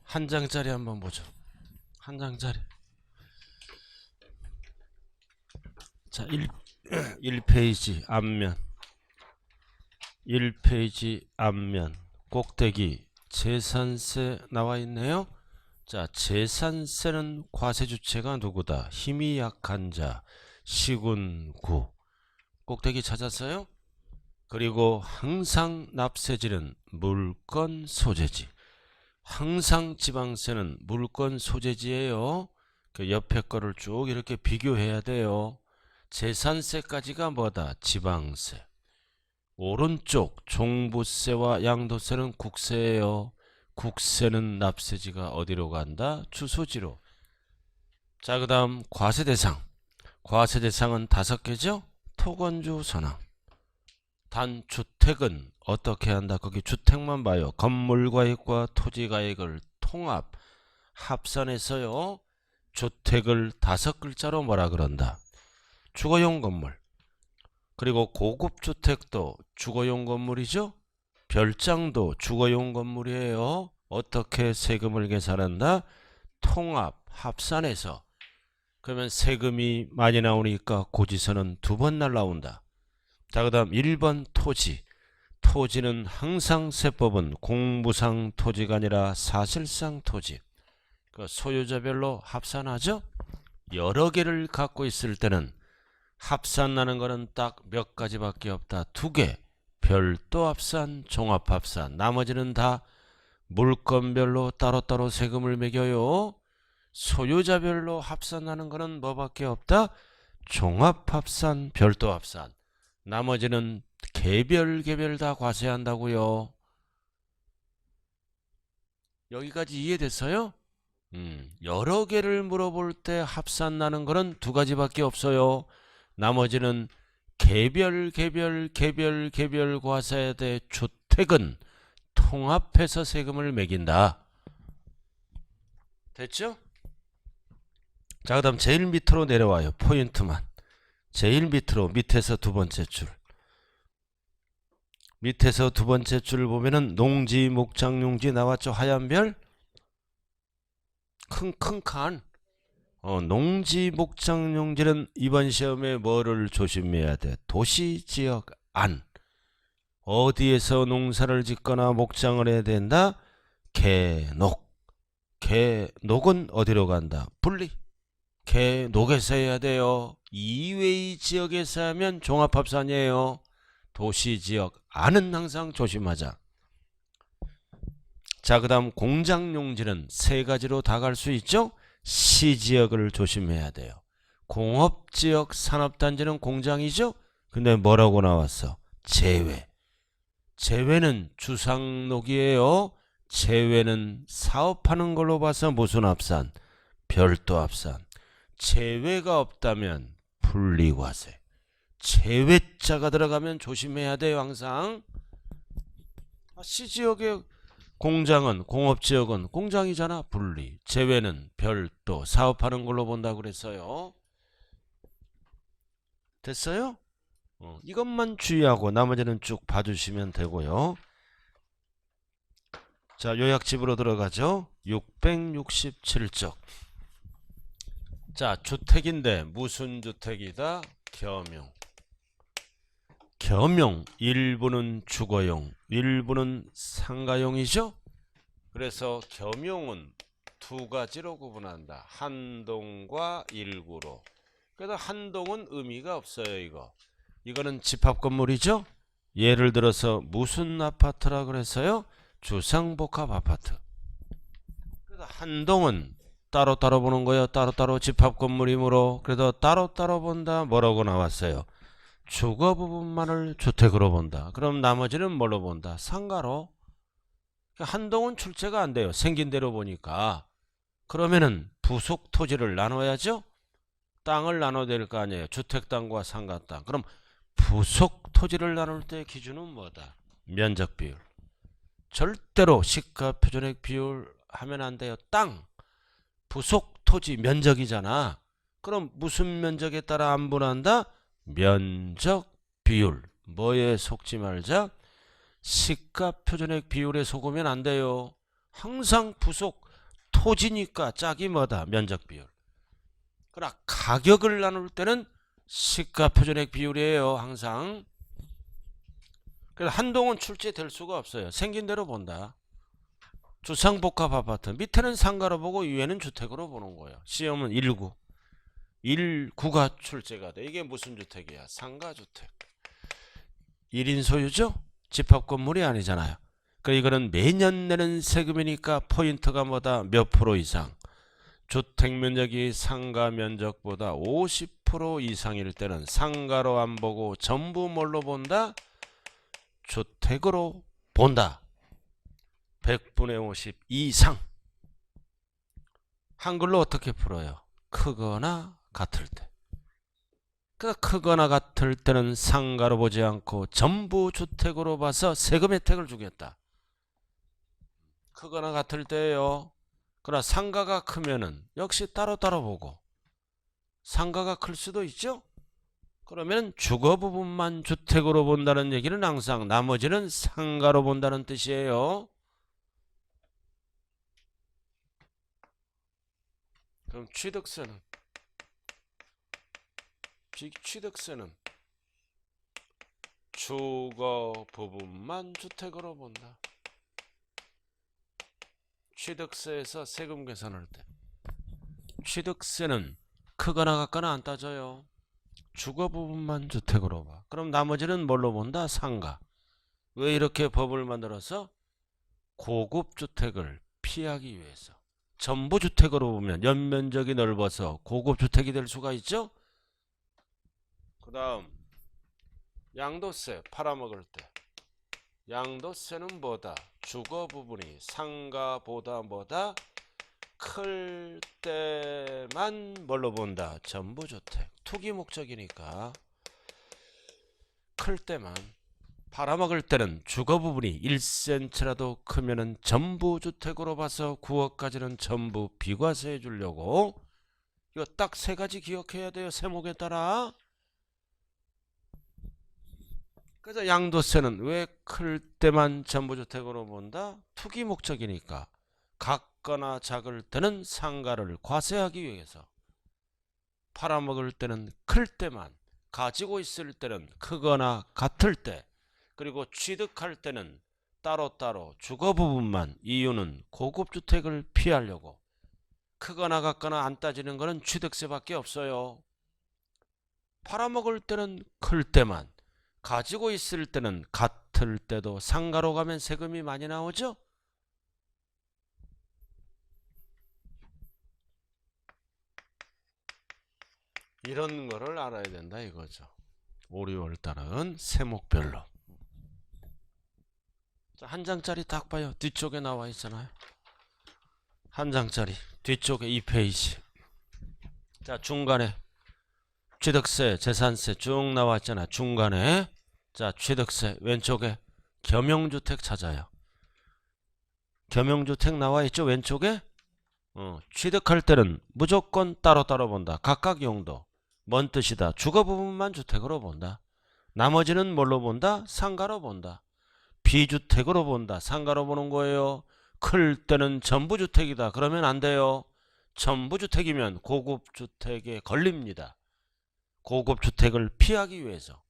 한 장짜리 한번 보죠. 한 장짜리. 자, 1페이지 앞면. 1페이지 앞면. 꼭대기 재산세 나와 있네요. 자, 재산세는 과세주체가 누구다? 힘이 약한 자, 시군구. 꼭대기 찾았어요? 그리고 항상 납세지는 물건 소재지. 항상 지방세는 물건 소재지예요. 그 옆에 거를 쭉 이렇게 비교해야 돼요. 재산세까지가 뭐다? 지방세. 오른쪽 종부세와 양도세는 국세예요. 국세는 납세지가 어디로 간다? 주소지로. 자, 그 다음 과세대상. 과세대상은 5개죠? 토건주 선항. 단주택은 어떻게 한다? 거기 주택만 봐요. 건물가액과 토지가액을 통합 합산해서요. 주택을 5글자로 뭐라 그런다? 주거용 건물. 그리고 고급주택도 주거용 건물이죠. 별장도 주거용 건물이에요. 어떻게 세금을 계산한다? 통합 합산해서. 그러면 세금이 많이 나오니까 고지서는 2번 날라온다. 자, 그 다음 1번 토지. 토지는 항상 세법은 공부상 토지가 아니라 사실상 토지. 그 소유자별로 합산하죠. 여러 개를 갖고 있을 때는 합산나는 거는 딱 몇 가지밖에 없다. 2개. 별도 합산, 종합 합산. 나머지는 다 물건별로 따로따로 세금을 매겨요. 소유자별로 합산나는 거는 뭐밖에 없다? 종합 합산, 별도 합산. 나머지는 개별 다 과세한다고요. 여기까지 이해됐어요? 여러 개를 물어볼 때 합산나는 거는 2가지밖에 없어요. 나머지는 개별 과세에 대해 주택은 통합해서 세금을 매긴다. 됐죠? 자, 그 다음 제일 밑으로 내려와요. 포인트만. 제일 밑으로 밑에서 2번째 줄. 밑에서 2번째 줄을 보면은 농지, 목장, 용지 나왔죠? 하얀 별? 큰 칸. 농지, 목장, 용지는 이번 시험에 뭐를 조심해야 돼? 도시, 지역, 안. 어디에서 농사를 짓거나 목장을 해야 된다? 개녹. 개녹은 어디로 간다? 분리. 개녹에서 해야 돼요. 이외의 지역에서 하면 종합합산이에요. 도시, 지역, 안은 항상 조심하자. 자, 그 다음 공장 용지는 3가지로 다 갈 수 있죠? 시지역을 조심해야 돼요. 공업지역, 산업단지는 공장이죠? 근데 뭐라고 나왔어? 제외. 제외는 주상록이에요. 제외는 사업하는 걸로 봐서 무슨 합산? 별도 합산. 제외가 없다면 분리과세. 제외자가 들어가면 조심해야 돼요. 항상. 시지역의 공장은, 공업지역은 공장이잖아. 분리. 제외는 별도. 사업하는 걸로 본다고 그랬어요. 됐어요? 이것만 주의하고 나머지는 쭉 봐주시면 되고요. 자, 요약집으로 들어가죠. 667쪽. 자, 주택인데 무슨 주택이다? 겸용. 겸용. 일부는 주거용, 일부는 상가용이죠. 그래서 겸용은 2가지로 구분한다. 한동과 일구로. 그래서 한동은 의미가 없어요. 이거는 집합건물이죠. 예를 들어서 무슨 아파트라 그랬어요? 주상복합 아파트. 그래서 한동은 따로따로 보는 거예요. 따로따로 집합건물이므로. 그래서 따로따로 본다. 뭐라고 나왔어요? 주거 부분만을 주택으로 본다. 그럼 나머지는 뭘로 본다? 상가로. 한동은 출제가 안 돼요. 생긴 대로 보니까. 그러면은 부속 토지를 나눠야죠. 땅을 나눠야 될 거 아니에요. 주택땅과 상가땅. 그럼 부속 토지를 나눌 때 기준은 뭐다? 면적 비율. 절대로 시가 표준액 비율 하면 안 돼요. 땅. 부속 토지 면적이잖아. 그럼 무슨 면적에 따라 안분한다? 면적 비율. 뭐에 속지 말자? 시가 표준액 비율에 속으면 안 돼요. 항상 부속 토지니까 짝이 뭐다? 면적 비율. 그러나 가격을 나눌 때는 시가 표준액 비율이에요. 항상. 그래서 한동은 출제될 수가 없어요. 생긴 대로 본다. 주상복합 아파트 밑에는 상가로 보고 위에는 주택으로 보는 거예요. 시험은 1구. 1구가 출제가 돼. 이게 무슨 주택이야? 상가주택. 1인 소유죠? 집합 건물이 아니잖아요. 그러니까 이거는 매년 내는 세금이니까 포인트가 뭐다? 몇 프로 이상. 주택 면적이 상가 면적보다 50% 이상일 때는 상가로 안 보고 전부 뭘로 본다? 주택으로 본다. 100분의 50 이상. 한글로 어떻게 풀어요? 크거나 같을 때. 크거나 같을 때는 상가로 보지 않고 전부 주택으로 봐서 세금 혜택을 주겠다. 크거나 같을 때예요. 그러나 상가가 크면은 역시 따로따로 보고 상가가 클 수도 있죠. 그러면 주거 부분만 주택으로 본다는 얘기는 항상 나머지는 상가로 본다는 뜻이에요. 그럼 취득세는 주거 부분만 주택으로 본다. 취득세에서 세금 계산할 때 취득세는 크거나 같거나 안 따져요. 주거 부분만 주택으로 봐. 그럼 나머지는 뭘로 본다? 상가. 왜 이렇게 법을 만들어서? 고급 주택을 피하기 위해서. 전부 주택으로 보면 연면적이 넓어서 고급 주택이 될 수가 있죠. 그 다음 양도세 팔아먹을 때 양도세는 뭐다? 주거 부분이 상가보다 뭐다? 클 때만 뭘로 본다? 전부주택. 투기 목적이니까 클 때만. 팔아먹을 때는 주거 부분이 1cm라도 크면은 전부주택으로 봐서 9억까지는 전부 비과세해 주려고. 이거 딱 세 가지 기억해야 돼요. 세목에 따라. 그래서 양도세는 왜 클 때만 전부주택으로 본다? 투기 목적이니까. 작거나 작을 때는 상가를 과세하기 위해서. 팔아먹을 때는 클 때만, 가지고 있을 때는 크거나 같을 때, 그리고 취득할 때는 따로따로 주거 부분만. 이유는 고급주택을 피하려고. 크거나 같거나 안 따지는 거는 취득세밖에 없어요. 팔아먹을 때는 클 때만, 가지고 있을 때는 같을 때도 상가로 가면 세금이 많이 나오죠. 이런 거를 알아야 된다 이거죠. 5, 6월달은 세목별로. 자, 한 장짜리 딱 봐요. 뒤쪽에 나와 있잖아요. 한 장짜리 뒤쪽에 2페이지. 자, 중간에 취득세, 재산세 쭉 나와 있잖아. 중간에 자, 취득세 왼쪽에 겸용주택 찾아요. 겸용주택 나와 있죠. 왼쪽에. 취득할 때는 무조건 따로따로 본다. 각각 용도. 뭔 뜻이다? 주거 부분만 주택으로 본다. 나머지는 뭘로 본다? 상가로 본다. 비주택으로 본다. 상가로 보는 거예요. 클 때는 전부주택이다. 그러면 안 돼요. 전부주택이면 고급주택에 걸립니다. 고급주택을 피하기 위해서.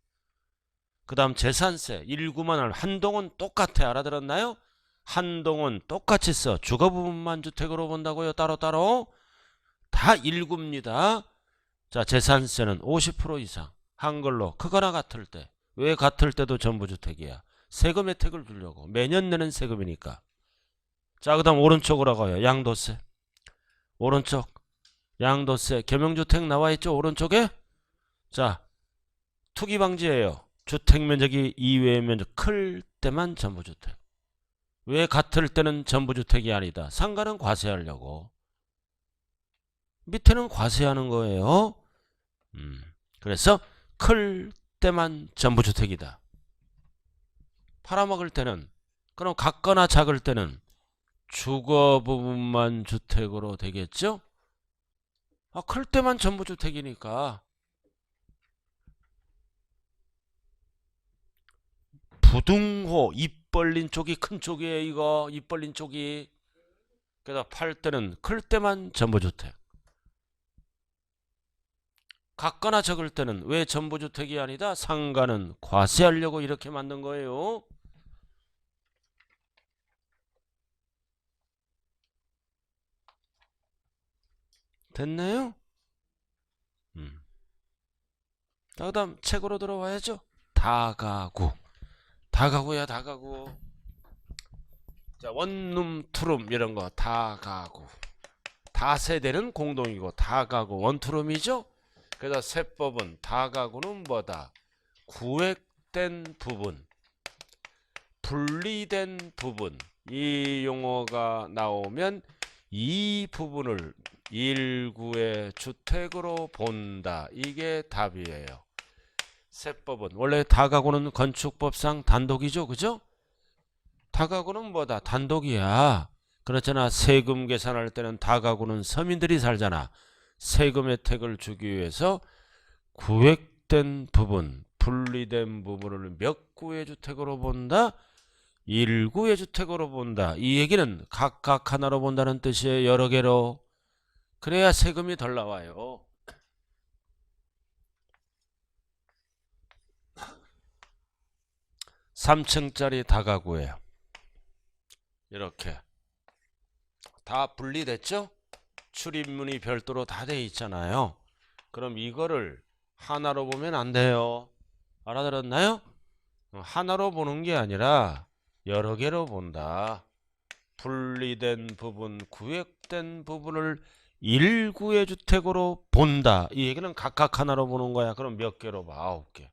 그 다음 재산세 1구만 한동은 똑같아. 알아들었나요? 한동은 똑같이 써. 주거 부분만 주택으로 본다고요. 따로따로. 다 1구입니다. 자, 재산세는 50% 이상. 한글로 크거나 같을 때. 왜 같을 때도 전부주택이야? 세금 혜택을 주려고. 매년 내는 세금이니까. 자, 그 다음 오른쪽으로 가요. 양도세. 오른쪽. 양도세. 겸용주택 나와 있죠? 오른쪽에. 자, 투기 방지예요. 주택 면적이 이외의 면적 클 때만 전부주택. 왜 같을 때는 전부주택이 아니다? 상가는 과세하려고. 밑에는 과세하는 거예요. 그래서 클 때만 전부주택이다. 팔아먹을 때는, 그럼 같거나 작을 때는 주거 부분만 주택으로 되겠죠? 클 때만 전부주택이니까. 부등호 입 벌린 쪽이 큰 쪽이에요. 이거 입 벌린 쪽이. 그래서 팔 때는 클 때만 전부주택. 같거나 적을 때는 왜 전부주택이 아니다? 상가는 과세하려고 이렇게 만든 거예요. 됐나요? 자, 그 다음 책으로 들어와야죠. 다가구. 다가구야, 다가구. 자, 원룸, 투룸 이런 거 다가구. 다세대는 공동이고 다가구 원투룸이죠. 그래서 세법은 다가구는 뭐다? 구획된 부분, 분리된 부분. 이 용어가 나오면 이 부분을 일구의 주택으로 본다. 이게 답이에요. 세법은 원래 다가구는 건축법상 단독이죠, 그죠? 다가구는 뭐다? 단독이야. 그렇잖아. 세금 계산할 때는 다가구는 서민들이 살잖아. 세금 혜택을 주기 위해서 구획된 부분, 분리된 부분을 몇 구의 주택으로 본다? 1구의 주택으로 본다. 이 얘기는 각각 하나로 본다는 뜻이에요. 여러 개로. 그래야 세금이 덜 나와요. 3층짜리 다가구예요. 이렇게 다 분리됐죠? 출입문이 별도로 다 돼 있잖아요. 그럼 이거를 하나로 보면 안 돼요. 알아들었나요? 하나로 보는 게 아니라 여러 개로 본다. 분리된 부분, 구획된 부분을 1구의 주택으로 본다. 이 얘기는 각각 하나로 보는 거야. 그럼 몇 개로 봐? 9개.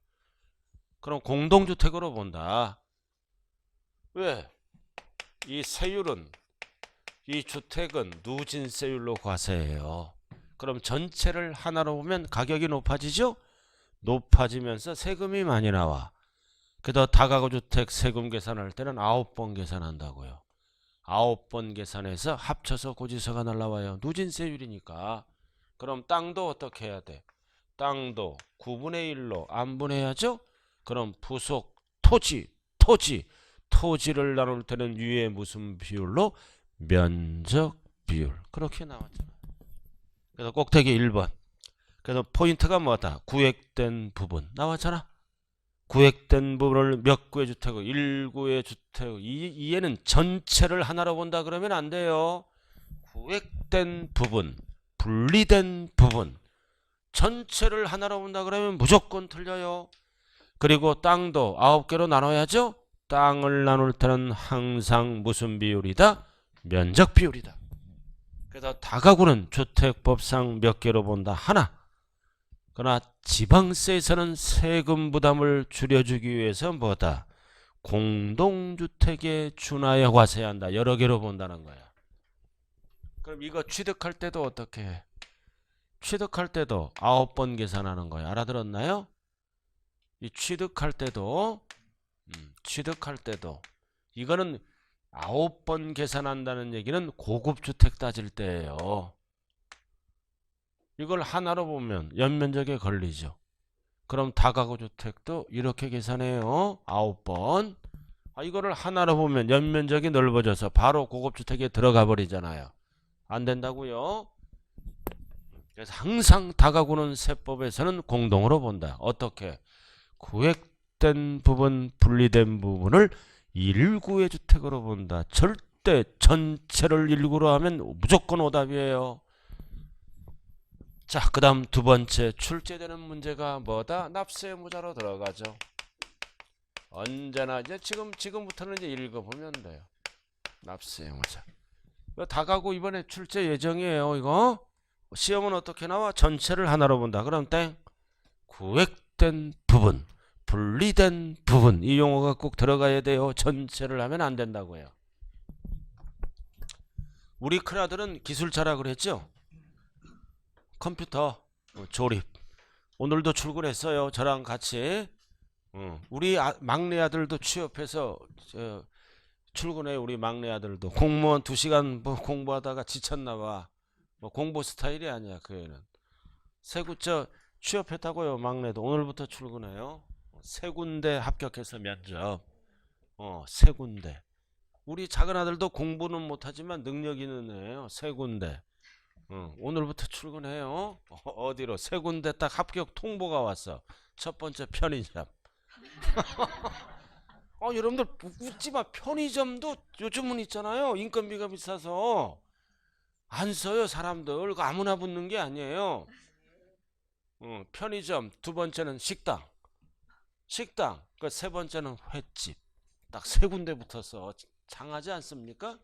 그럼 공동주택으로 본다. 왜? 이 세율은, 이 주택은 누진세율로 과세해요. 그럼 전체를 하나로 보면 가격이 높아지죠? 높아지면서 세금이 많이 나와. 그래서 다가구 주택 세금 계산할 때는 9번 계산한다고요. 9번 계산해서 합쳐서 고지서가 날라와요. 누진세율이니까. 그럼 땅도 어떻게 해야 돼? 땅도 9분의 1로 안분해야죠? 그럼 부속 토지를 나눌 때는 위에 무슨 비율로? 면적 비율. 그렇게 나왔잖아. 그래서 꼭대기 1번. 그래서 포인트가 뭐다? 구획된 부분. 나왔잖아. 구획된 부분을 몇 구의 주택, 1구의 주택. 이해는 전체를 하나로 본다 그러면 안 돼요. 구획된 부분, 분리된 부분. 전체를 하나로 본다 그러면 무조건 틀려요. 그리고 땅도 9개로 나눠야죠. 땅을 나눌 때는 항상 무슨 비율이다? 면적 비율이다. 그래서 다가구는 주택법상 몇 개로 본다? 하나. 그러나 지방세에서는 세금 부담을 줄여주기 위해서 뭐다? 공동주택에 준하여 과세한다. 여러 개로 본다는 거야. 그럼 이거 취득할 때도 어떻게 해? 취득할 때도 9번 계산하는 거야. 알아들었나요? 이 취득할 때도 이거는 9번 계산한다는 얘기는 고급 주택 따질 때예요. 이걸 하나로 보면 연면적에 걸리죠. 그럼 다가구 주택도 이렇게 계산해요. 9번. 이거를 하나로 보면 연면적이 넓어져서 바로 고급 주택에 들어가 버리잖아요. 안 된다고요. 그래서 항상 다가구는 세법에서는 공동으로 본다. 어떻게? 구획된 부분, 분리된 부분을 1구의 주택으로 본다. 절대 전체를 1구로 하면 무조건 오답이에요. 자, 그 다음 두 번째 출제되는 문제가 뭐다? 납세의무자로 들어가죠. 언제나 이제 지금부터는 이제 읽어보면 돼요. 납세의무자. 다가구 이번에 출제 예정이에요. 이거 시험은 어떻게 나와? 전체를 하나로 본다. 그럼 땡. 구획된 부분, 분리된 부분. 이 용어가 꼭 들어가야 돼요. 전체를 하면 안 된다고요. 우리 큰아들은 기술자라 그랬죠? 컴퓨터 조립. 오늘도 출근했어요. 저랑 같이. 우리 막내 아들도 취업해서 출근해요. 우리 막내 아들도. 공무원 2시간 공부하다가 지쳤나 봐. 공부 스타일이 아니야. 그 애는. 세구저 취업했다고요. 막내도. 오늘부터 출근해요. 3군데 합격해서 면접. 3군데. 우리 작은 아들도 공부는 못하지만 능력 있는 애예요. 세 군데. 오늘부터 출근해요. 어디로? 세 군데 딱 합격 통보가 왔어. 첫 번째 편의점. 여러분들 웃지 마. 편의점도 요즘은 있잖아요. 인건비가 비싸서 안 써요 사람들. 그거 아무나 붙는 게 아니에요. 편의점. 두 번째는 식당. 그 세 번째는 횟집. 딱 세 군데 붙어서 장하지 않습니까?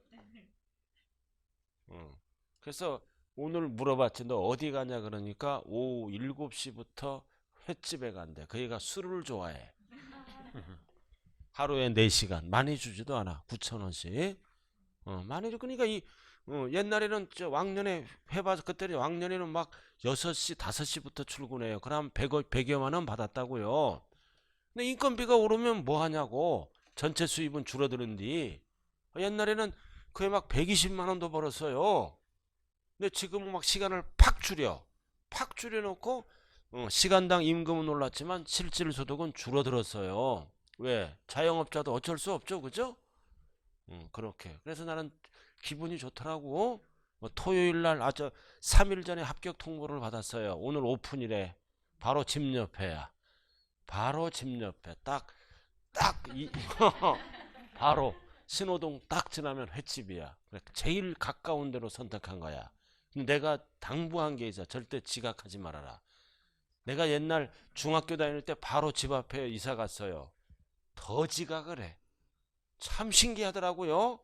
그래서 오늘 물어봤지. 너 어디 가냐 그러니까 오후 7시부터 횟집에 간대. 그 애가 술을 좋아해. 하루에 4시간. 많이 주지도 않아. 9,000원씩. 많이 주. 그러니까 옛날에는 저 왕년에 해봐서 그때 왕년에는 막 6시, 5시부터 출근해요. 그럼 100여만 원 받았다고요. 근데 인건비가 오르면 뭐 하냐고. 전체 수입은 줄어드는디. 옛날에는 그에 막 120만 원도 벌었어요. 근데 지금은 막 시간을 팍 줄여놓고 시간당 임금은 올랐지만 실질 소득은 줄어들었어요. 왜? 자영업자도 어쩔 수 없죠, 그죠? 그렇게. 그래서 나는 기분이 좋더라고. 토요일 날 3일 전에 합격 통보를 받았어요. 오늘 오픈이래. 바로 집 옆에야. 바로 집 옆에 바로 신호동 딱 지나면 횟집이야. 제일 가까운 데로 선택한 거야. 내가 당부한 게 있어. 절대 지각하지 말아라. 내가 옛날 중학교 다닐 때 바로 집 앞에 이사 갔어요. 더 지각을 해. 참 신기하더라고요.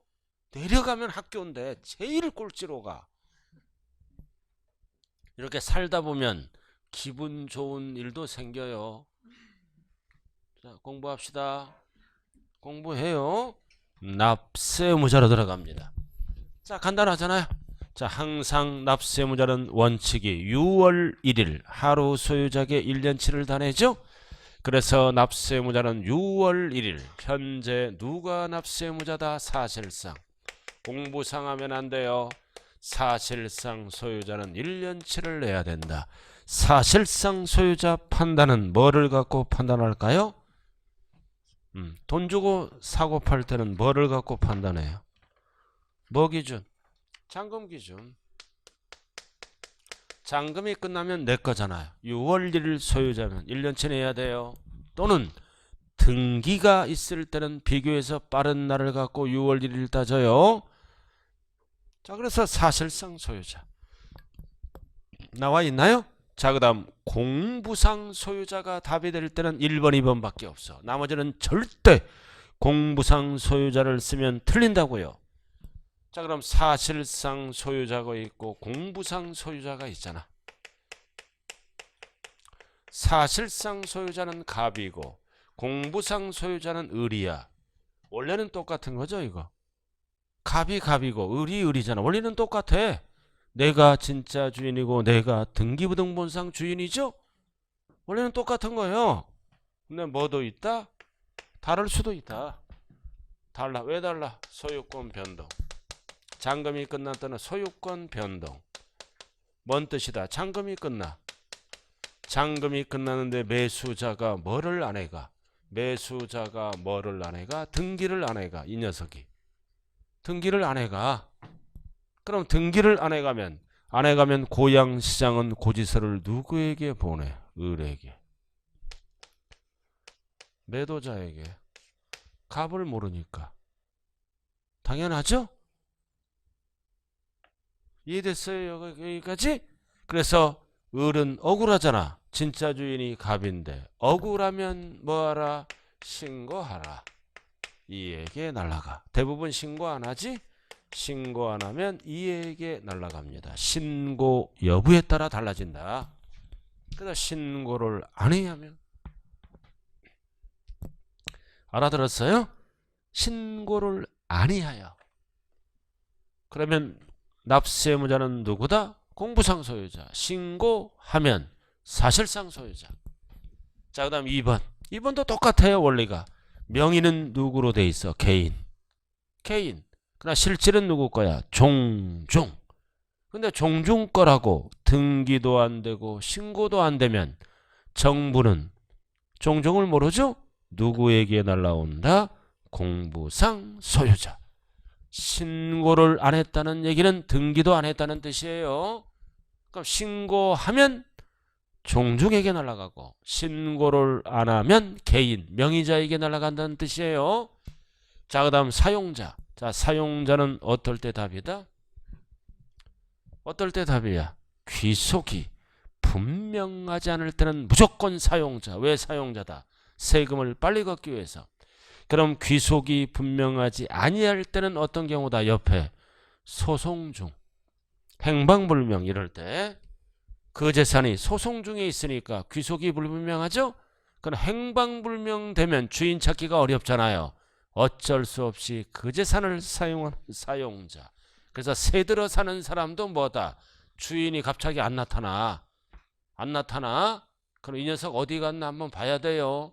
내려가면 학교인데 제일 꼴찌로 가. 이렇게 살다 보면 기분 좋은 일도 생겨요. 자, 공부합시다. 공부해요. 납세무자로 들어갑니다. 자, 간단하잖아요. 자, 항상 납세무자는 원칙이 6월 1일 하루 소유자에게 1년치를 다 내죠. 그래서 납세무자는 6월 1일. 현재 누가 납세무자다? 사실상. 공부상 하면 안 돼요. 사실상 소유자는 1년치를 내야 된다. 사실상 소유자 판단은 뭐를 갖고 판단할까요? 돈 주고 사고 팔 때는 뭐를 갖고 판단해요? 뭐 기준? 잔금 기준. 잔금이 끝나면 내 거잖아요. 6월 1일 소유자면 1년치 내야 돼요. 또는 등기가 있을 때는 비교해서 빠른 날을 갖고 6월 1일 따져요. 자, 그래서 사실상 소유자 나와 있나요? 자, 그 다음 공부상 소유자가 답이 될 때는 1번, 2번 밖에 없어. 나머지는 절대 공부상 소유자를 쓰면 틀린다고요. 자, 그럼 사실상 소유자가 있고 공부상 소유자가 있잖아. 사실상 소유자는 갑이고 공부상 소유자는 을이야. 원래는 똑같은 거죠, 이거. 갑이 갑이고 을이 을이잖아. 원리는 똑같아. 내가 진짜 주인이고 내가 등기부등본상 주인이죠? 원래는 똑같은 거예요. 근데 뭐도 있다? 다를 수도 있다. 달라. 왜 달라? 소유권 변동. 잔금이 끝난 때는 소유권 변동. 뭔 뜻이다? 잔금이 끝나. 잔금이 끝나는데 매수자가 뭐를 안 해가? 매수자가 뭐를 안 해가? 등기를 안 해가. 이 녀석이. 등기를 안 해가. 그럼 등기를 안 해가면 고양시장은 고지서를 누구에게 보내? 을에게. 매도자에게. 갑을 모르니까. 당연하죠? 이해됐어요? 여기까지? 그래서 을은 억울하잖아. 진짜 주인이 갑인데. 억울하면 뭐하라? 신고하라. 이에게 날라가. 대부분 신고 안 하지? 신고 안 하면 이에게 날라갑니다. 신고 여부에 따라 달라진다. 그래서 신고를 안 해야 하면. 알아들었어요? 신고를 안 해야 해요. 그러면 납세무자는 누구다? 공부상 소유자. 신고하면 사실상 소유자. 자, 그 다음 2번. 2번도 똑같아요, 원리가. 명의는 누구로 돼 있어? 개인. 그러나 실질은 누구 거야? 종중. 근데 종중 거라고 등기도 안 되고 신고도 안 되면 정부는 종중을 모르죠? 누구에게 날라온다? 공부상 소유자. 신고를 안 했다는 얘기는 등기도 안 했다는 뜻이에요. 그럼 신고하면 종중에게 날아가고 신고를 안 하면 개인, 명의자에게 날아간다는 뜻이에요. 자, 그 다음 사용자. 자, 사용자는 어떨 때 답이다? 어떨 때 답이야? 귀속이 분명하지 않을 때는 무조건 사용자. 왜 사용자다? 세금을 빨리 걷기 위해서. 그럼 귀속이 분명하지 아니할 때는 어떤 경우다? 옆에 소송 중, 행방불명 이럴 때 그 재산이 소송 중에 있으니까 귀속이 불분명하죠? 그럼 행방불명 되면 주인 찾기가 어렵잖아요. 어쩔 수 없이 그 재산을 사용하는 사용자. 그래서 새 들어 사는 사람도 뭐다? 주인이 갑자기 안 나타나. 안 나타나? 그럼 이 녀석 어디 갔나 한번 봐야 돼요.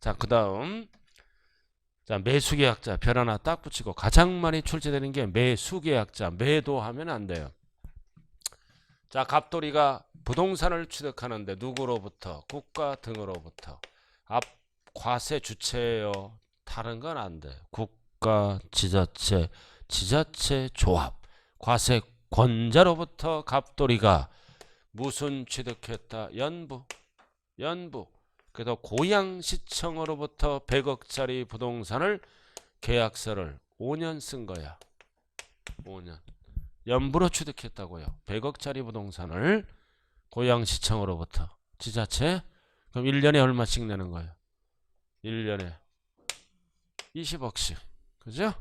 자, 그 다음. 자, 매수계약자 별 하나 딱 붙이고 가장 많이 출제되는 게 매수계약자. 매도 하면 안 돼요. 자, 갑돌이가 부동산을 취득하는데 누구로부터? 국가 등으로부터. 앞 과세 주체예요. 다른 건 안 돼. 국가, 지자체, 지자체 조합. 과세 권자로부터 갑돌이가 무슨 취득했다? 연부. 연부. 그래서 고양시청으로부터 100억짜리 부동산을 계약서를 5년 쓴 거야. 5년. 연부로 취득했다고요. 100억짜리 부동산을 고양시청으로부터. 지자체. 그럼 1년에 얼마씩 내는 거예요? 1년에 20억씩. 그죠?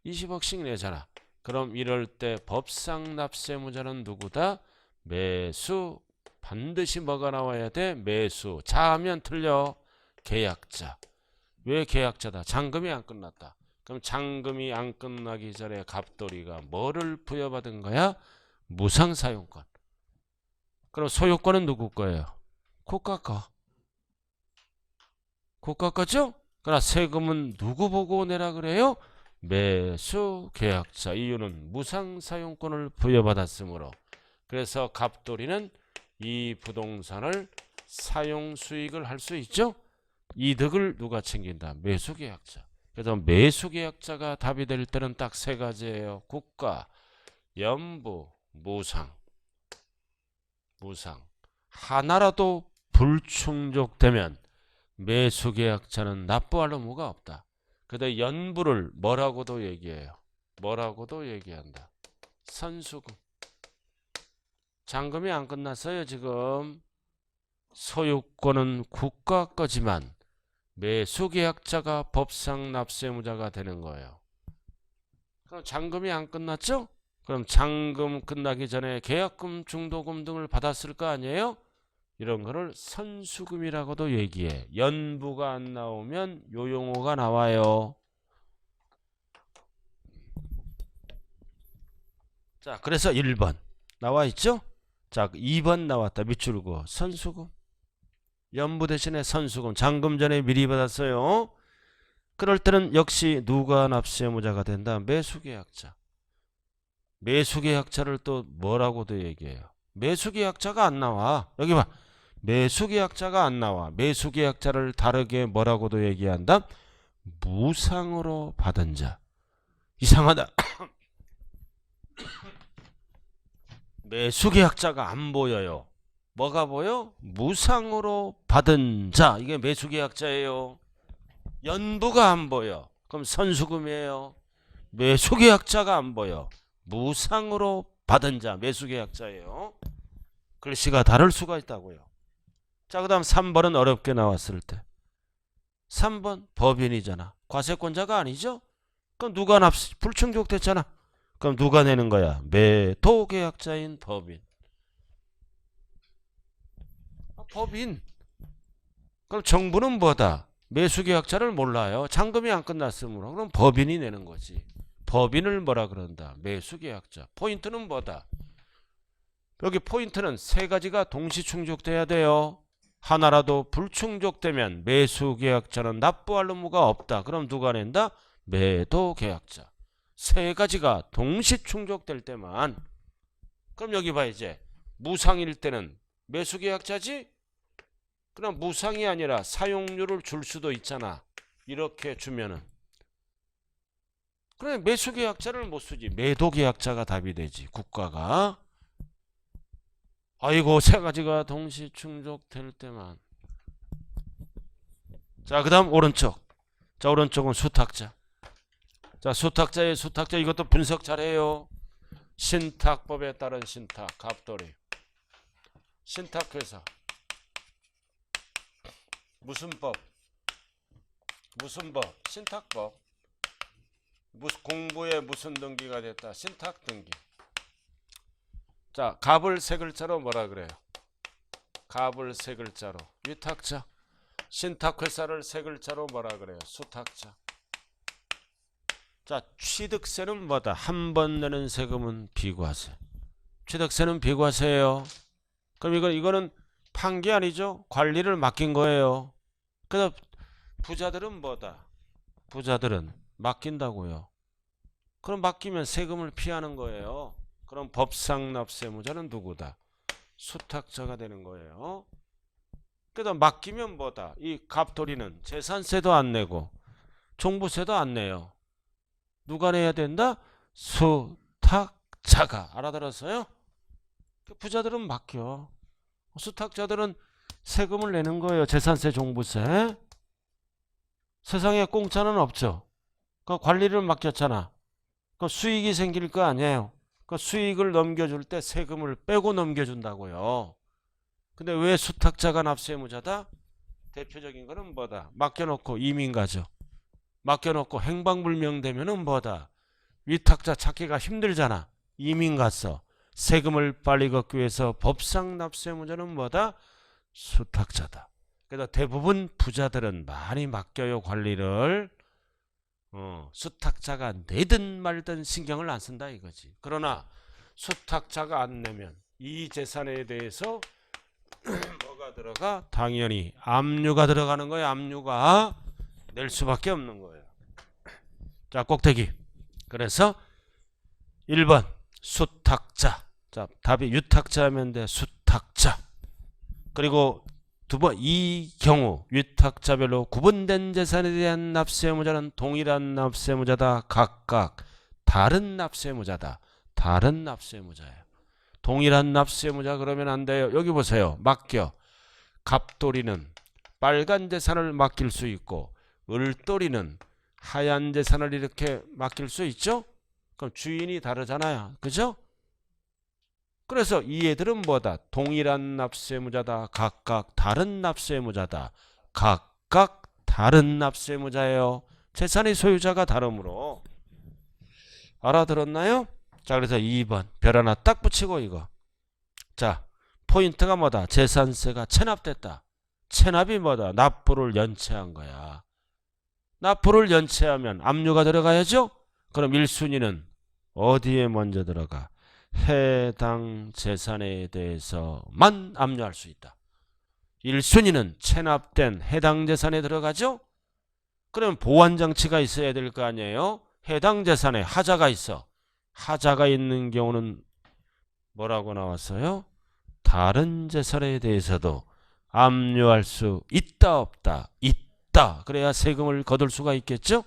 20억씩 내잖아. 그럼 이럴 때 법상 납세무자는 누구다? 매수. 반드시 뭐가 나와야 돼? 매수. 자 하면 틀려. 계약자. 왜 계약자다? 잔금이 안 끝났다. 그럼 잔금이 안 끝나기 전에 갑돌이가 뭐를 부여받은 거야? 무상사용권. 그럼 소유권은 누구 거예요? 국가 거. 국가 거죠? 그러나 세금은 누구 보고 내라 그래요? 매수 계약자. 이유는 무상사용권을 부여받았으므로. 그래서 갑돌이는 이 부동산을 사용수익을 할 수 있죠? 이득을 누가 챙긴다? 매수계약자. 그래서 매수계약자가 답이 될 때는 딱 세 가지예요. 국가, 연부, 무상. 무상. 하나라도 불충족되면 매수계약자는 납부할 의무가 없다. 그런데 연부를 뭐라고도 얘기해요? 뭐라고도 얘기한다. 선수금. 잔금이 안 끝났어요 지금. 소유권은 국가 거지만 매수계약자가 법상 납세무자가 되는 거예요. 그럼 잔금이 안 끝났죠? 그럼 잔금 끝나기 전에 계약금, 중도금 등을 받았을 거 아니에요? 이런 거를 선수금이라고도 얘기해. 연부가 안 나오면 요 용어가 나와요. 자, 그래서 1번 나와 있죠? 자, 2번 나왔다. 밑줄 그어. 선수금. 연부 대신에 선수금. 잔금 전에 미리 받았어요. 그럴 때는 역시 누가 납세무자가 된다? 매수계약자. 매수계약자를 또 뭐라고도 얘기해요? 매수계약자가 안 나와. 여기 봐. 매수계약자가 안 나와. 매수계약자를 다르게 뭐라고도 얘기한다? 무상으로 받은 자. 이상하다. 매수계약자가 안 보여요. 뭐가 보여? 무상으로 받은 자. 이게 매수계약자예요. 연부가 안 보여. 그럼 선수금이에요. 매수계약자가 안 보여. 무상으로 받은 자. 매수계약자예요. 글씨가 다를 수가 있다고요. 자, 그 다음 3번은 어렵게 나왔을 때. 3번 법인이잖아. 과세권자가 아니죠? 그럼 누가 불충족됐잖아. 그럼 누가 내는 거야? 매도계약자인 법인. 법인. 그럼 정부는 뭐다? 매수계약자를 몰라요. 잔금이 안 끝났으므로. 그럼 법인이 내는 거지. 법인을 뭐라 그런다? 매수계약자. 포인트는 뭐다? 여기 포인트는 세 가지가 동시 충족돼야 돼요. 하나라도 불충족되면 매수계약자는 납부할 의무가 없다. 그럼 누가 낸다? 매도계약자. 세 가지가 동시 충족될 때만. 그럼 여기 봐 이제. 무상일 때는 매수계약자지? 그럼 무상이 아니라 사용료를 줄 수도 있잖아. 이렇게 주면은 그래 매수계약자를 못 쓰지. 매도계약자가 답이 되지. 국가가. 아이고 세 가지가 동시 충족될 때만. 자 그다음 오른쪽. 자 오른쪽은 수탁자. 자 수탁자의 수탁자 이것도 분석 잘해요. 신탁법에 따른 신탁 갑돌이. 신탁회사 무슨 법? 무슨 법? 신탁법. 공부에 무슨 등기가 됐다? 신탁 등기. 자 갑을 세 글자로 뭐라 그래요? 갑을 세 글자로 위탁자. 신탁회사를 세 글자로 뭐라 그래요? 수탁자. 자 취득세는 뭐다? 한 번 내는 세금은 비과세. 취득세는 비과세예요. 그럼 이거는 판 게 아니죠? 관리를 맡긴 거예요. 그래서 부자들은 뭐다? 부자들은 맡긴다고요. 그럼 맡기면 세금을 피하는 거예요. 그럼 법상 납세무자는 누구다? 수탁자가 되는 거예요. 그래서 맡기면 뭐다? 이 갑돌이는 재산세도 안 내고 종부세도 안 내요. 누가 내야 된다? 수탁자가. 알아들었어요? 부자들은 맡겨. 수탁자들은 세금을 내는 거예요. 재산세, 종부세. 세상에 공짜는 없죠. 그 관리를 맡겼잖아. 그 수익이 생길 거 아니에요. 그 수익을 넘겨줄 때 세금을 빼고 넘겨준다고요. 근데 왜 수탁자가 납세무자다? 대표적인 거는 뭐다? 맡겨놓고 이민 가죠. 맡겨놓고 행방불명되면은 뭐다? 위탁자 찾기가 힘들잖아. 이민 갔어. 세금을 빨리 걷기 위해서 법상 납세무자는 뭐다? 수탁자다. 그래서 대부분 부자들은 많이 맡겨요. 관리를. 수탁자가 내든 말든 신경을 안 쓴다 이거지. 그러나 수탁자가 안 내면 이 재산에 대해서 뭐가 들어가? 당연히 압류가 들어가는 거야. 압류가 낼 수밖에 없는 거예요. 자 꼭대기. 그래서 1번 수탁자. 자 답이 유탁자면 돼. 수탁자. 그리고 두 번 이 경우 위탁자별로 구분된 재산에 대한 납세무자는 동일한 납세무자다. 각각 다른 납세무자다. 다른 납세무자예요. 동일한 납세무자 그러면 안 돼요. 여기 보세요. 맡겨. 갑돌이는 빨간 재산을 맡길 수 있고 을돌이는 하얀 재산을 이렇게 맡길 수 있죠. 그럼 주인이 다르잖아요. 그죠? 그래서 이 애들은 뭐다? 동일한 납세무자다. 각각 다른 납세무자다. 각각 다른 납세무자예요. 재산의 소유자가 다르므로. 알아들었나요? 자 그래서 2번 별 하나 딱 붙이고 이거. 자 포인트가 뭐다? 재산세가 체납됐다. 체납이 뭐다? 납부를 연체한 거야. 납부를 연체하면 압류가 들어가야죠. 그럼 1순위는 어디에 먼저 들어가? 해당 재산에 대해서만 압류할 수 있다. 1순위는 체납된 해당 재산에 들어가죠. 그럼 보완장치가 있어야 될 거 아니에요. 해당 재산에 하자가 있어. 하자가 있는 경우는 뭐라고 나왔어요? 다른 재산에 대해서도 압류할 수 있다 없다? 있다. 그래야 세금을 거둘 수가 있겠죠.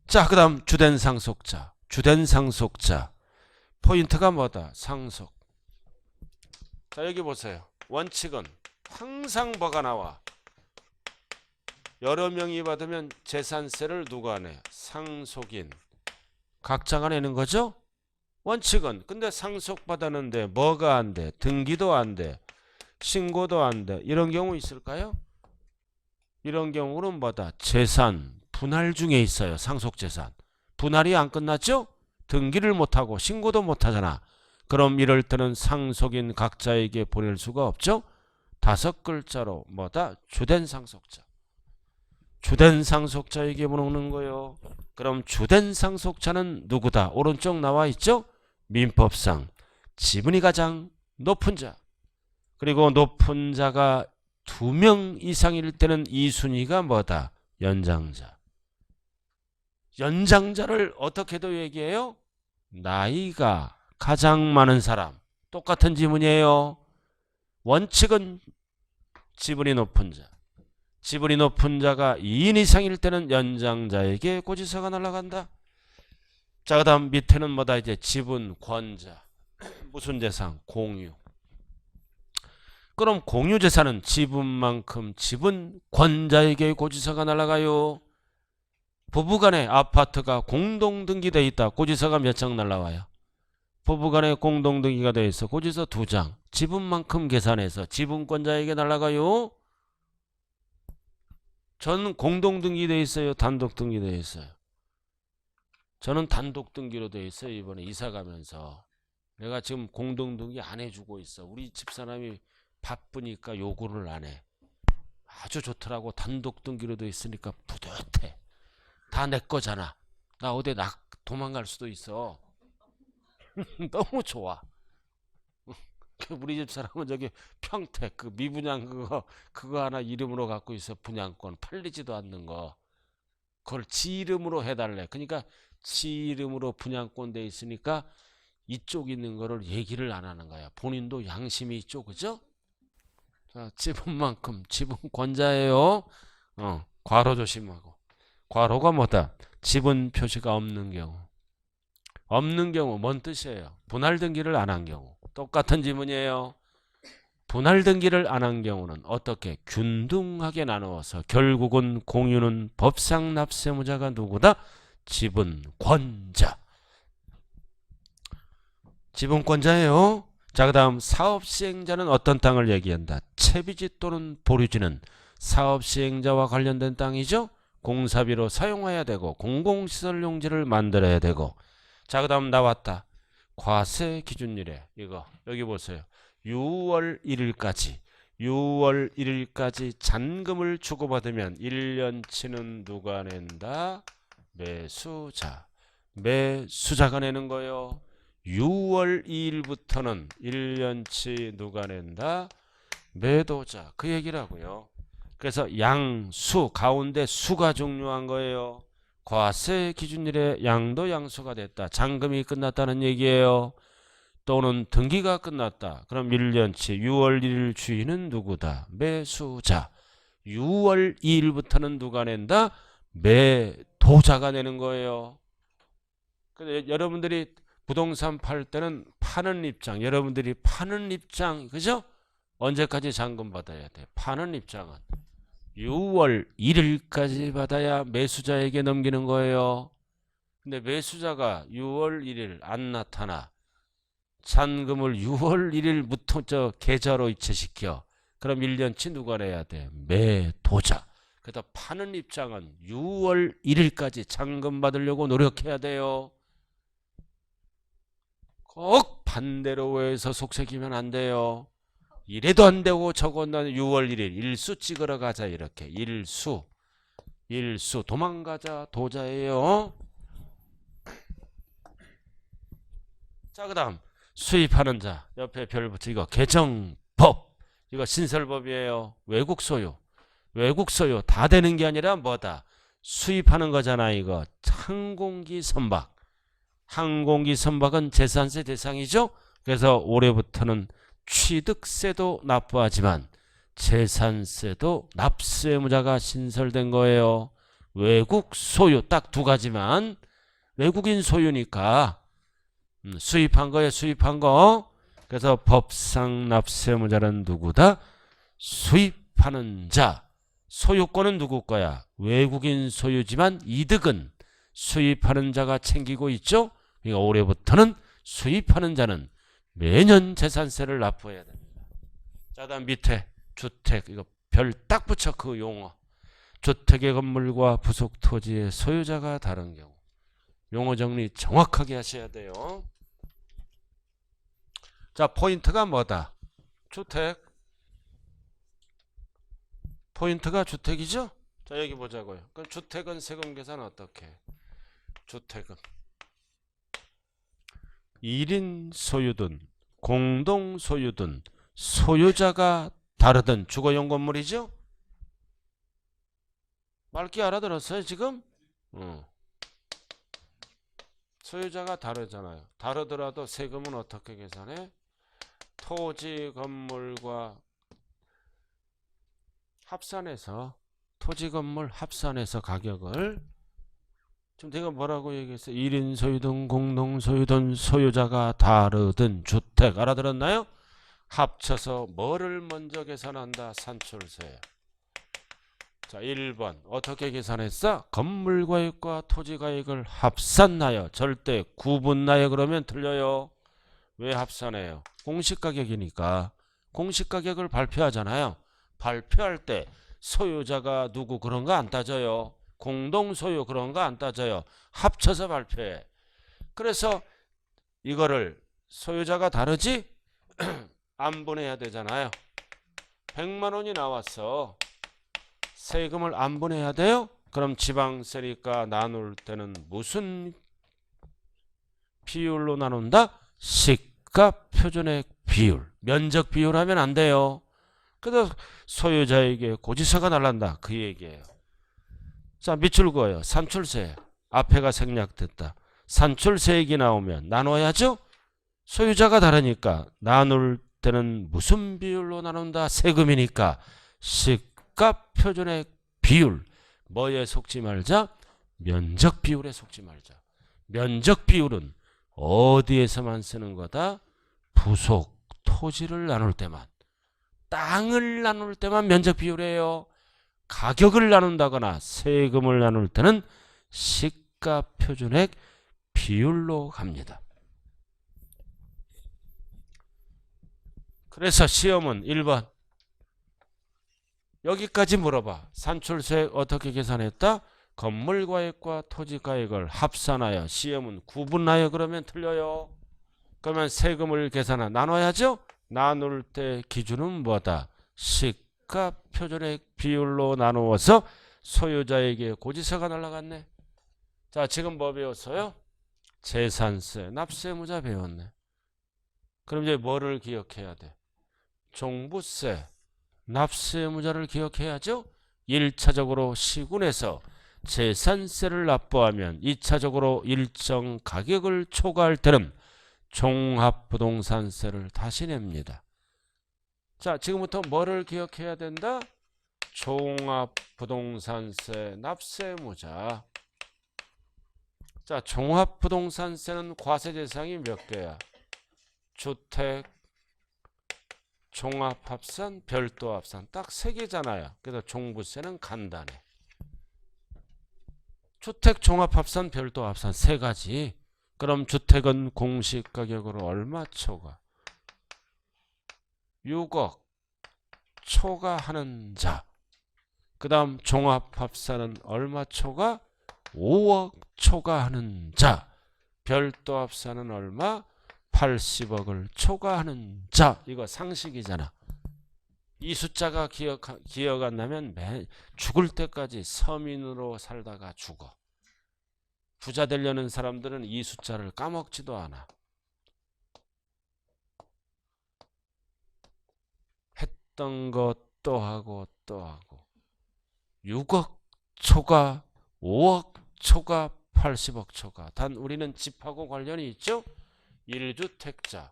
자, 그 다음 주된 상속자. 주된 상속자. 포인트가 뭐다? 상속. 자, 여기 보세요. 원칙은 항상 뭐가 나와? 여러 명이 받으면 재산세를 누가 내? 상속인. 각자가 내는 거죠? 원칙은. 근데 상속받았는데 뭐가 안 돼? 등기도 안 돼. 신고도 안 돼. 이런 경우 있을까요? 이런 경우는 뭐다? 재산 분할 중에 있어요. 상속재산. 분할이 안 끝났죠? 등기를 못하고 신고도 못하잖아. 그럼 이럴 때는 상속인 각자에게 보낼 수가 없죠? 5글자로 뭐다? 주된 상속자. 주된 상속자에게 보내는 거예요. 그럼 주된 상속자는 누구다? 오른쪽 나와 있죠? 민법상 지분이 가장 높은 자. 그리고 높은 자가 2명 이상일 때는 2순위가 뭐다? 연장자. 연장자를 어떻게도 얘기해요? 나이가 가장 많은 사람. 똑같은 지문이에요. 원칙은 지분이 높은 자. 지분이 높은 자가 2인 이상일 때는 연장자에게 고지서가 날아간다. 자, 그 다음 밑에는 뭐다? 이제 지분 권자. 무슨 재산? 공유. 그럼 공유 재산은 지분만큼 지분 권자에게 고지서가 날아가요. 부부간에 아파트가 공동등기되어 있다. 고지서가 몇 장 날라와요? 부부간에 공동등기가 되어 있어. 고지서 2장. 지분만큼 계산해서 지분권자에게 날아가요. 저는 공동등기되어 있어요? 단독등기되어 있어요? 저는 단독등기로 되어 있어요. 이번에 이사 가면서. 내가 지금 공동등기 안 해주고 있어. 우리 집사람이 바쁘니까 요구를 안 해. 아주 좋더라고. 단독등기로 되어 있으니까 뿌듯해. 다 내 거잖아. 나 어디 도망갈 수도 있어. 너무 좋아. 우리 집 사람은 저기 평택 그 미분양 그거 하나 이름으로 갖고 있어. 분양권 팔리지도 않는 거. 그걸 지 이름으로 해달래. 그러니까 지 이름으로 분양권 돼 있으니까 이쪽 있는 거를 얘기를 안 하는 거야. 본인도 양심이 있죠, 그죠? 자, 지분만큼 지분권자예요. 괄호 조심하고. 괄호가 뭐다? 지분 표시가 없는 경우. 없는 경우 뭔 뜻이에요? 분할 등기를 안 한 경우. 똑같은 지문이에요. 분할 등기를 안 한 경우는 어떻게? 균등하게 나누어서 결국은 공유는 법상 납세무자가 누구다? 지분권자. 지분권자예요. 자, 그 다음 사업시행자는 어떤 땅을 얘기한다? 채비지 또는 보류지는 사업시행자와 관련된 땅이죠. 공사비로 사용해야 되고 공공시설 용지를 만들어야 되고. 자, 그 다음 나왔다. 과세 기준일에 이거 여기 보세요. 6월 1일까지 잔금을 주고받으면 1년치는 누가 낸다? 매수자가 내는 거예요. 6월 2일부터는 1년치 누가 낸다? 매도자. 그 얘기라고요. 그래서 양수 가운데 수가 중요한 거예요. 과세 기준일에 양도 양수가 됐다. 잔금이 끝났다는 얘기예요. 또는 등기가 끝났다. 그럼 1년치 6월 1일 주인은 누구다? 매수자. 6월 2일부터는 누가 낸다? 매도자가 내는 거예요. 근데 여러분들이 부동산 팔 때는 파는 입장, 여러분들이 파는 입장, 그죠? 언제까지 잔금 받아야 돼? 파는 입장은 6월 1일까지 받아야 매수자에게 넘기는 거예요. 근데 매수자가 6월 1일 안 나타나. 잔금을 6월 1일부터 계좌로 이체시켜. 그럼 1년치 누가 내야 돼? 매도자. 그래서 파는 입장은 6월 1일까지 잔금 받으려고 노력해야 돼요. 꼭 반대로 해서 속색이면 안 돼요. 이래도 안 되고 저거는 6월 1일 일수 찍으러 가자. 이렇게 일수 도망가자. 도자예요. 자, 그 다음 수입하는 자 옆에 별 붙여. 이거 개정법. 이거 신설법이에요. 외국 소유 다 되는 게 아니라 뭐다? 수입하는 거잖아. 이거 항공기 선박. 항공기 선박은 재산세 대상이죠. 그래서 올해부터는 취득세도 납부하지만 재산세도 납세무자가 신설된 거예요. 외국 소유 딱 2가지만. 외국인 소유니까 수입한 거예요. 수입한 거. 그래서 법상 납세무자는 누구다? 수입하는 자. 소유권은 누구 거야? 외국인 소유지만 이득은 수입하는 자가 챙기고 있죠. 그러니까 올해부터는 수입하는 자는 매년 재산세를 납부해야 됩니다. 자, 다음 밑에 주택. 이거 별 딱 붙여. 그 용어. 주택의 건물과 부속 토지의 소유자가 다른 경우. 용어 정리 정확하게 하셔야 돼요. 자, 포인트가 뭐다? 주택. 포인트가 주택이죠? 자, 여기 보자고요. 그럼 주택은 세금 계산 어떻게 해? 주택은 1인 소유든 공동 소유든 소유자가 다르든 주거용 건물이죠? 맑게 알아들었어요 지금? 소유자가 다르잖아요. 다르더라도 세금은 어떻게 계산해? 토지 건물과 합산해서 토지 건물 합산해서 가격을 지금 내가 뭐라고 얘기했어요? 1인 소유든 공동 소유든 소유자가 다르든 주택 알아들었나요? 합쳐서 뭐를 먼저 계산한다? 산출세. 자, 1번 어떻게 계산했어? 건물가액과 토지가액을 합산하여 절대 구분하여 그러면 틀려요. 왜 합산해요? 공시가격이니까. 공시가격을 발표하잖아요. 발표할 때 소유자가 누구 그런 거 안 따져요. 공동소유 그런 거 안 따져요. 합쳐서 발표해. 그래서 이거를 소유자가 다르지? 안분해야 되잖아요. 100만 원이 나왔어. 세금을 안분해야 돼요? 그럼 지방세니까 나눌 때는 무슨 비율로 나눈다? 시가 표준액 비율. 면적 비율 하면 안 돼요. 그래서 소유자에게 고지서가 날란다. 그 얘기예요. 자, 밑줄 그어요. 산출세. 앞에가 생략됐다. 산출세액이 나오면 나눠야죠? 소유자가 다르니까 나눌 때는 무슨 비율로 나눈다? 세금이니까 시가 표준액 비율. 뭐에 속지 말자? 면적 비율에 속지 말자. 면적 비율은 어디에서만 쓰는 거다? 부속 토지를 나눌 때만. 땅을 나눌 때만 면적 비율이에요. 가격을 나눈다거나 세금을 나눌 때는 시가 표준액 비율로 갑니다. 그래서 시험은 1번 여기까지 물어봐. 산출세 어떻게 계산했다? 건물가액과 토지가액을 합산하여 시험은 구분하여 그러면 틀려요. 그러면 세금을 계산하 나눠야죠. 나눌 때 기준은 뭐다? 시가 표준액 비율로 나누어서 소유자에게 고지서가 날라갔네. 자, 지금 뭐 배웠어요? 재산세, 납세무자 배웠네. 그럼 이제 뭐를 기억해야 돼? 종부세, 납세무자를 기억해야죠. 1차적으로 시군에서 재산세를 납부하면 2차적으로 일정 가격을 초과할 때는 종합부동산세를 다시 냅니다. 자, 지금부터 뭐를 기억해야 된다? 종합부동산세 납세무자. 자, 종합부동산세는 과세 대상이 몇 개야? 주택, 종합합산, 별도합산 딱 3개잖아요. 그래서 종부세는 간단해. 주택, 종합합산, 별도합산 3가지. 그럼 주택은 공시가격으로 얼마 초과? 6억 초과하는 자. 그 다음 종합합산은 얼마 초과? 5억 초과하는 자. 별도합산은 얼마? 80억을 초과하는 자. 이거 상식이잖아. 이 숫자가 기억 안 나면 죽을 때까지 서민으로 살다가 죽어. 부자 되려는 사람들은 이 숫자를 까먹지도 않아. 했던 것 또 하고 또 하고. 6억 초과, 5억 초과, 80억 초과. 단 우리는 집하고 관련이 있죠? 1주택자,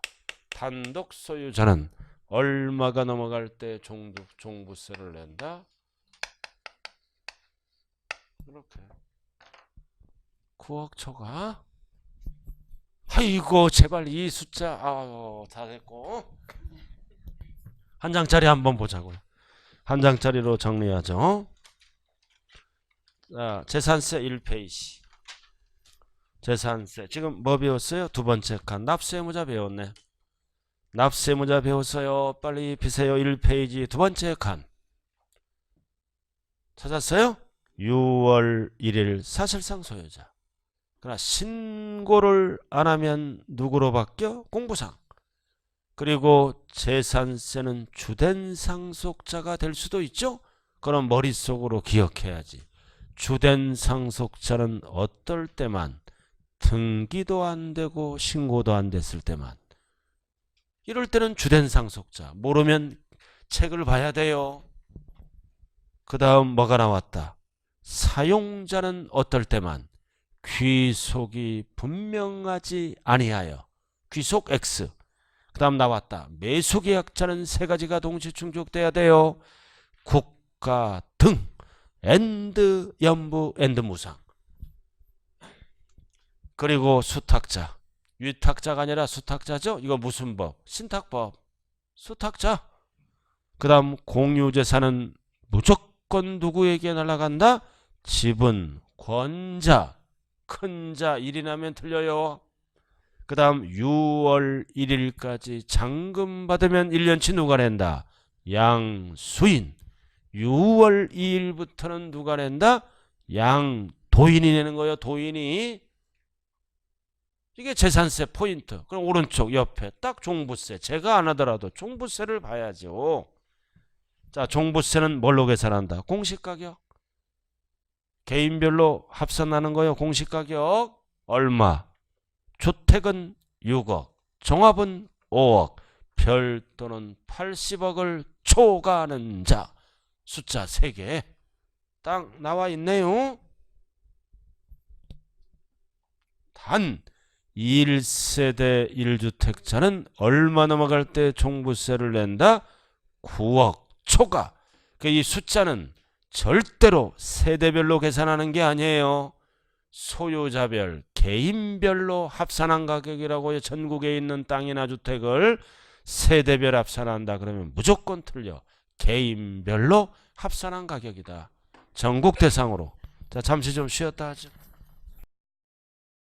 단독 소유자는 얼마가 넘어갈 때 종부세를 낸다? 이렇게 9억 초과. 아이고 제발 이 숫자 다 됐고 한 장짜리 한번 보자고요. 한 장짜리로 정리하죠. 자, 재산세 1페이지. 재산세 지금 뭐 배웠어요? 두 번째 칸 납세무자 배웠네. 납세무자 배웠어요. 빨리 비세요. 1페이지 두 번째 칸 찾았어요? 6월 1일 사실상 소유자. 그러나 신고를 안 하면 누구로 바뀌어? 공부상. 그리고 재산세는 주된 상속자가 될 수도 있죠? 그럼 머릿속으로 기억해야지. 주된 상속자는 어떨 때만 등기도 안 되고 신고도 안 됐을 때만. 이럴 때는 주된 상속자. 모르면 책을 봐야 돼요. 그 다음 뭐가 나왔다? 사용자는 어떨 때만 귀속이 분명하지 아니하여. 귀속 X. 그 다음 나왔다. 매수계약자는 3가지가 동시 충족돼야 돼요. 국가 등 엔드 연부 엔드 무상. 그리고 수탁자. 위탁자가 아니라 수탁자죠. 이거 무슨 법? 신탁법. 수탁자. 그 다음 공유재산은 무조건 누구에게 날아간다? 지분, 권자, 큰자 1이 나면 틀려요. 그 다음 6월 1일까지 잔금 받으면 1년치 누가 낸다? 양수인. 6월 2일부터는 누가 낸다? 양도인이 내는 거예요. 도인이. 이게 재산세 포인트. 그럼 오른쪽 옆에 딱 종부세. 제가 안 하더라도 종부세를 봐야죠. 자, 종부세는 뭘로 계산한다? 공시가격. 개인별로 합산하는 거예요. 공시가격 얼마? 주택은 6억, 종합은 5억, 별도는 80억을 초과하는 자. 숫자 3개 딱 나와 있네요. 단 1세대 1주택자는 얼마 넘어갈 때 종부세를 낸다? 9억 초과. 이 숫자는 절대로 세대별로 계산하는 게 아니에요. 소유자별, 개인별로 합산한 가격이라고요. 전국에 있는 땅이나 주택을 세대별 합산한다. 그러면 무조건 틀려. 개인별로 합산한 가격이다. 전국 대상으로. 자, 잠시 좀 쉬었다 하죠.